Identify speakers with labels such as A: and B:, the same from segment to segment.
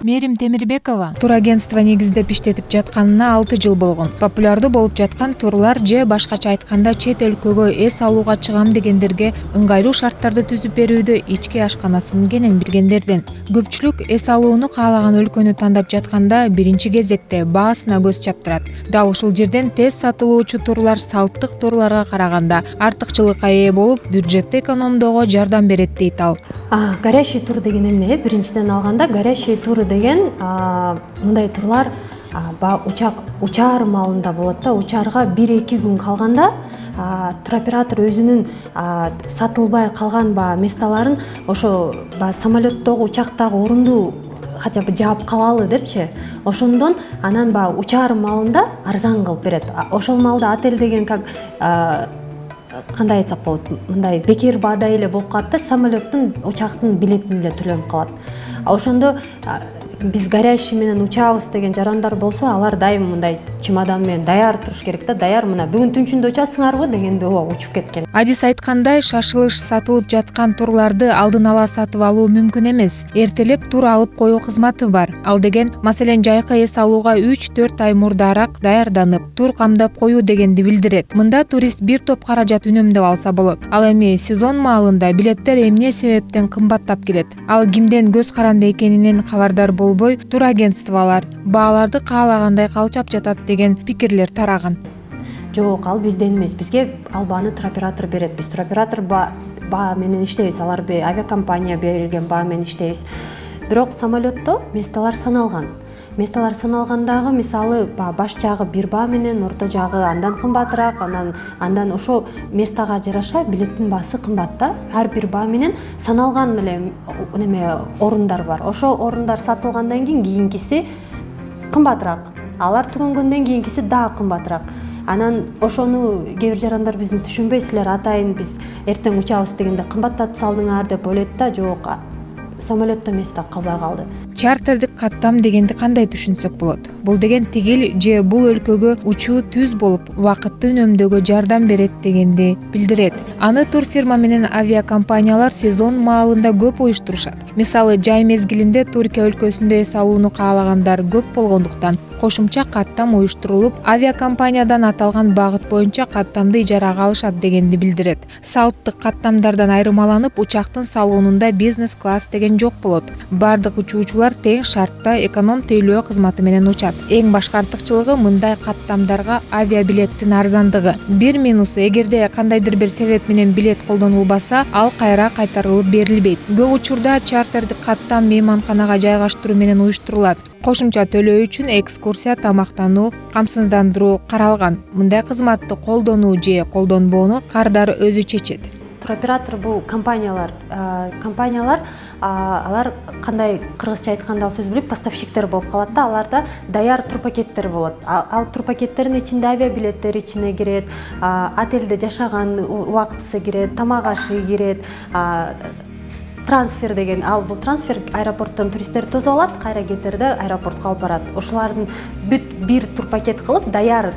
A: Мээрим Темирбекова турагентство негизде иштетип жатканына 6 жыл болгон. Популярдуу болуп жаткан турлар же башкача айтканда чет өлкөгө эс алууга чыгам дегендерге ыңгайлуу шарттарды түзүп берүүдө ички ашканасын кенен билгендерден. Көпчүлүк эс алууну каалаган өлкөнү тандап жатканда биринчи кезекте баасына көз чаптырат. Дал ушул жерден тез сатылуучу турлар салттык турларга караганда артыкчылыкка ээ болуп, бюджетти экономдоого жардам берет дейт ал.
B: Горящий тур деген эмне? Биринчиден алганда горящий тур деген мындай турлар учак учаар маалында болот да. Учаарга 1-2 күн калганда туроператор өзүнүн сатылбай калган месталарын ошо самолеттогу учактагы орунду хотя бы жаап калалы депчи. Ошондон анан учаар маалында арзан кылып берет. Ошол маалда отель деген как кандай айтсак болот, мындай бекер баадай эле болуп калат да, самолеттун учактын билетин эле төлөнүп калат. Ошондо биз горящий менен учабыз деген жарандар болсо, алар дайым мындай чемодан менен даяр туруш керек да. Даяр мына бүгүн түнчүндө учасыңарбы дегенде учуп кеткен.
A: Адис айткандай, шашылыш сатылып жаткан турларды алдын ала сатып алуу мүмкүн эмес. Эртелеп тур алып коюу кызматы бар. Ал деген, маселен, жайкы эс алууга 3-4 ай мурдараак даярданып, тур камдап коюу дегенди билдирет. Мында турист бир топ каражат үнөмдөп алса болот. Ал эми сезон маалында билеттер эмне себептен кымбаттап келет? Ал кимден көз каранды экенинен кабардар болбой, турагентстволор бааларды каалагандай калчап жатат деген пикирлер тараган.
B: Жок, ал бизден эмес. Бизге ал бааны туроператор берет. Биз туроператор баа менен иштейбиз. Алар авиакомпания берген баа менен иштейбиз. Бирок самолетто месталар саналган. Месталар саналгандагы, мисалы, баш жагы бир баа менен, орто жагы андан кымбатыраак, андан ошо местага жараша билеттин баасы кымбат да. Ар бир баа менен саналган эле орундар бар. Ошо орундар сатылгандан кийинкиси кымбатыраак. Алар түгөнгөндөн кийинкиси дагы кымбатыраак. Анан ошону кээ бир жарандар бизди түшүнбөйсүлөр, атайын биз эртең учабыз дегенде кымбаттатып салдыңар деп ойлойт да. Жок, самолетто место калбай калды.
A: Чартердик каттам дегенди кандай түшүнсөк болот? Бул деген тигил же бул өлкөгө учуу түз болуп, убакытты үнөмдөөгө жардам берет дегенди билдирет. Аны турфирма менен авиакомпаниялар сезон маалында көп уюштурушат. Мисалы, жай мезгилинде Туркия өлкөсүндө эс алууну каалагандар көп болгондуктан кошумча каттам уюштурулуп, авиакомпаниядан аталган багыт боюнча каттамды ижарага алышат дегенди билдирет. Салттык каттамдардан айырмаланып, учактын салонунда бизнес-класс деген жок болот. Бардык учуучулар тең шартта эконом тейлөө кызматы менен учат. Эң башкы артыкчылыгы мындай каттамдарга авиабилеттин арзандыгы. Бир минусу, эгерде кандайдыр бир себеп менен билет колдонулбаса, ал кайра кайтарылып берилбейт. Көп учурда чартердик каттам мейманканага жайгаштыруу менен уюштурулат. Кошумча төлөө үчүн экскурсия, тамактануу, камсыздандыруу каралган. Мындай кызматты колдонуу же колдонбоону кардар өзү чечет.
B: Туроператор бул компаниялар, алар кандай кыргызча айтканда сөз билип, поставщиктер болуп калат да. Аларда даяр тур пакеттер болот. Ал тур пакеттердин ичинде авиабилеттер ичине кирет, отельде жашаган убактысы кирет, тамак ашы кирет, трансфер деген, бул трансфер аэропорттон туристтерди тосуп алат, кайра кетерде аэропортко алып барат. Ошолардын бир тур пакет кылып, даяр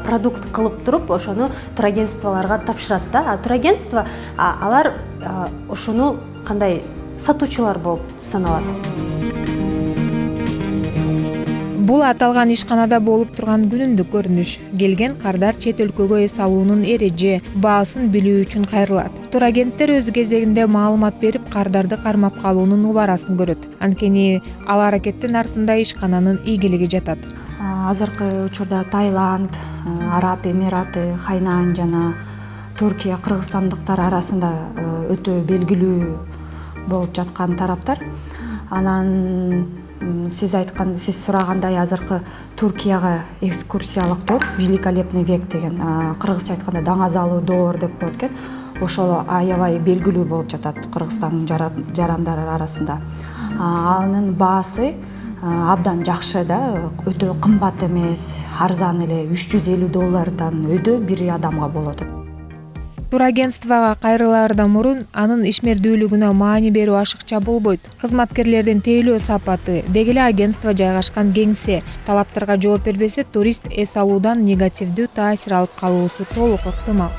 B: продукт кылып туруп, ошону турагентстволорго тапшырат да. Турагентство алар ошону кандай сатуучулар болуп саналат.
A: Бул аталган ишканада болуп турган күнүмдүк көрүнүш. Келген кардар чет өлкөгө эс алуунун эреже, баасын билүү үчүн кайрылат. Турагенттер өз кезегинде маалымат берип, кардарды кармап калуунун убарасын көрөт. Анткени ал аракеттин артында ишкананын ийгилиги жатат.
C: Азыркы учурда Таиланд, Араб Эмираты, Хайнан жана Туркия, кыргызстандыктар арасында өтө белгилүү болуп жаткан тараптар. Анан сиз сурагандай, азыркы Туркияга экскурсиялык тур «Великолепный век» деген, кыргызча айтканда даңазалуу доор деп коет экен. Ошол аябай белгилүү болуп жатат Кыргызстандын жарандары арасында. Анын баасы абдан жакшы да, өтө кымбат эмес, арзан эле, $350 өйдө бир адамга болот.
A: Турагентствога кайрылаардан мурун анын ишмердүүлүгүнө маани берүү ашыкча болбойт. Кызматкерлердин тейлөө сапаты, деги эле агентство жайгашкан кеңсе талаптарга жооп бербесе, турист эс алуудан негативдүү таасир алып калуусу толук ыктымал.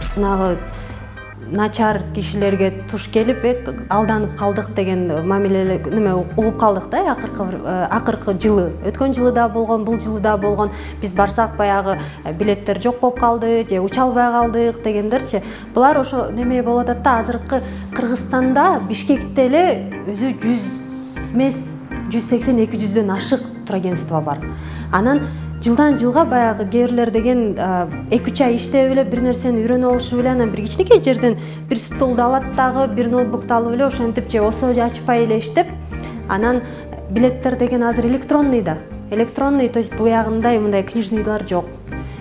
B: начар кишилерге туш келип алданып калдык деген мамиле неме угуп калдык да акыркы жылы. Өткөн жылы да болгон, бул жылы да болгон. Биз барсак баягы билеттер жок болуп калды же уча албай калдык дегендерчи. Булар ошо неме болуп атат да, азыркы Кыргызстанда Бишкекте эле өзү 100 эмес 180-200дөн ашык турагентство бар. Анан жылдан жылга баягы кээрлер деген 2-3 ай иштеп эле бир нерсени үйрөнүп алышып эле, анан бир кичинекей жерден бир стулду алат дагы, бир ноутбукту алып эле ошентип же осо же ачпай эле иштеп, анан билеттер деген азыр электронный да. Электронный, то есть буягындай мындай книжныйлар жок.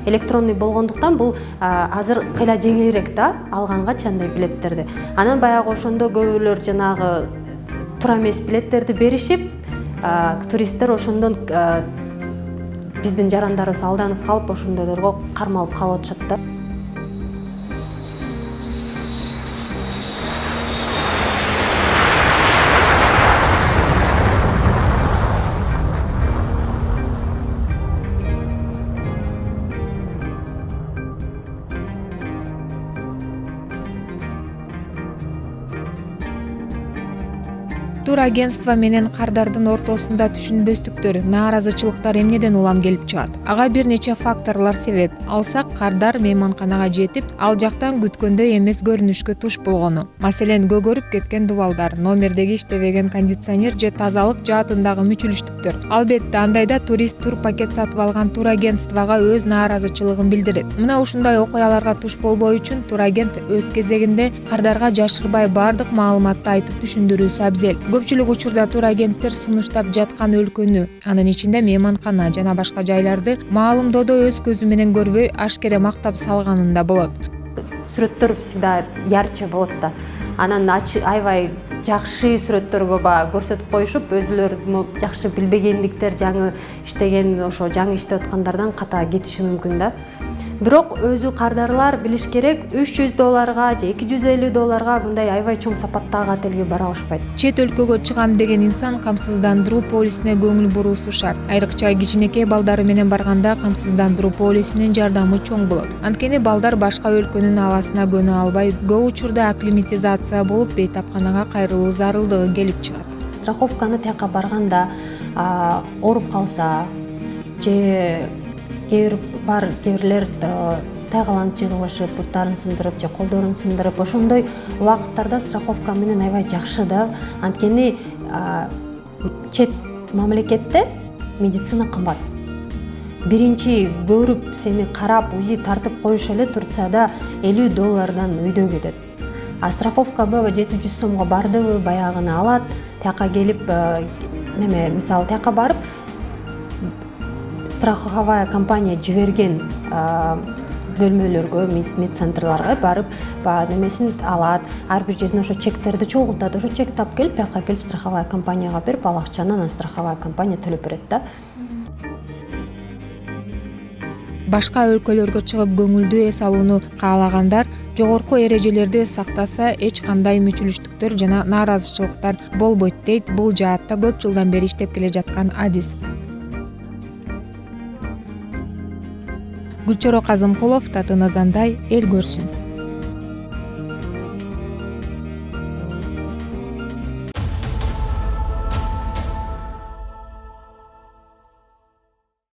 B: Электронный болгондуктан бул азыр кыйла жеңилирээк да алганга чандай билеттерди. Анан баягы ошондо көбүлөр жанагы тура эмес билеттерди беришип, туристтер ошондон биздин жарандарыбыз алданып калып, ошондойлорго кармалып калып атышат да.
A: Турагентство менен кардардын ортосунда түшүнбөстүктөр, нааразычылыктар эмнеден улам келип чыгат? Ага бир нече факторлор себеп. Алсак, кардар мейманканага жетип, ал жактан күткөндөй эмес көрүнүшкө туш болгону. Маселен, көгөрүп кеткен дубалдар, номердеги иштебеген кондиционер же тазалык жаатындагы мүчүлүштүктөр. Албетте, андайда турист тур пакет сатып алган турагентствого өз нааразычылыгын билдирет. Мына ушундай окуяларга туш болбоо үчүн турагент өз кезегинде кардарга жашырбай бардык маалыматты айтып түшүндүрүүсү абзел. Көпчүлүк учурда турагенттер сунуштап жаткан өлкөнү, анын ичинде мейманкана жана башка жайларды маалымдоодо өз көзү менен көрбөй ашкере мактап салганында болот.
B: Сүрөттөр всегда ярче болот да. Анан аябай жакшы сүрөттөргө көрсөтүп коюшуп, өзүлөрү жакшы билбегендиктер, жаңы иштеген, ошо жаңы иштеп аткандардан ката кетиши мүмкүн да. Бирок өзү кардарлар билиш керек, $300 же $250 мындай аябай чоң сапаттагы отелге бара алышпайт.
A: Чет өлкөгө чыгам деген инсан камсыздандыруу полисине көңүл буруусу шарт. Айрыкча кичинекей балдары менен барганда камсыздандыруу полисинин жардамы чоң болот. Анткени балдар башка өлкөнүн абасына көнө албай, көп учурда акклиматизация болуп, бейтапканага кайрылуу зарылдыгы келип чыгат.
B: Страховканы тияка барганда ооруп калса же кээрлер тайгаланып жыгылышып, буттарын сындырып же колдорун сындырып, ошондой убакыттарда страховка менен аябай жакшы да. Анткени чет мамлекетте медицина кымбат. Биринчи көрүп, сени карап, УЗИ тартып коюш эле Турцияда $50 үйдө кетет. А страховка $700 сомго бардыбы, баягыны алат, тияка келип, мисалы тияка барып, страховая компания жиберген бөлмөлөргө, медцентрларга барып, немесин алат, ар бир жерден ошо чектерди чогултат, ошо чекти тап келип, бияка келип страховая компанияга берип, ал акчаны анан страховая компания төлөп берет да.
A: Башка өлкөлөргө чыгып көңүлдүү эс алууну каалагандар жогорку эрежелерди сактаса, эч кандай мүчүлүштүктөр жана нааразычылыктар болбойт дейт бул жаатта көп жылдан бери иштеп келе жаткан адис. Гүлчоро Казымкулов, Татын Азандай, эл көрсүн.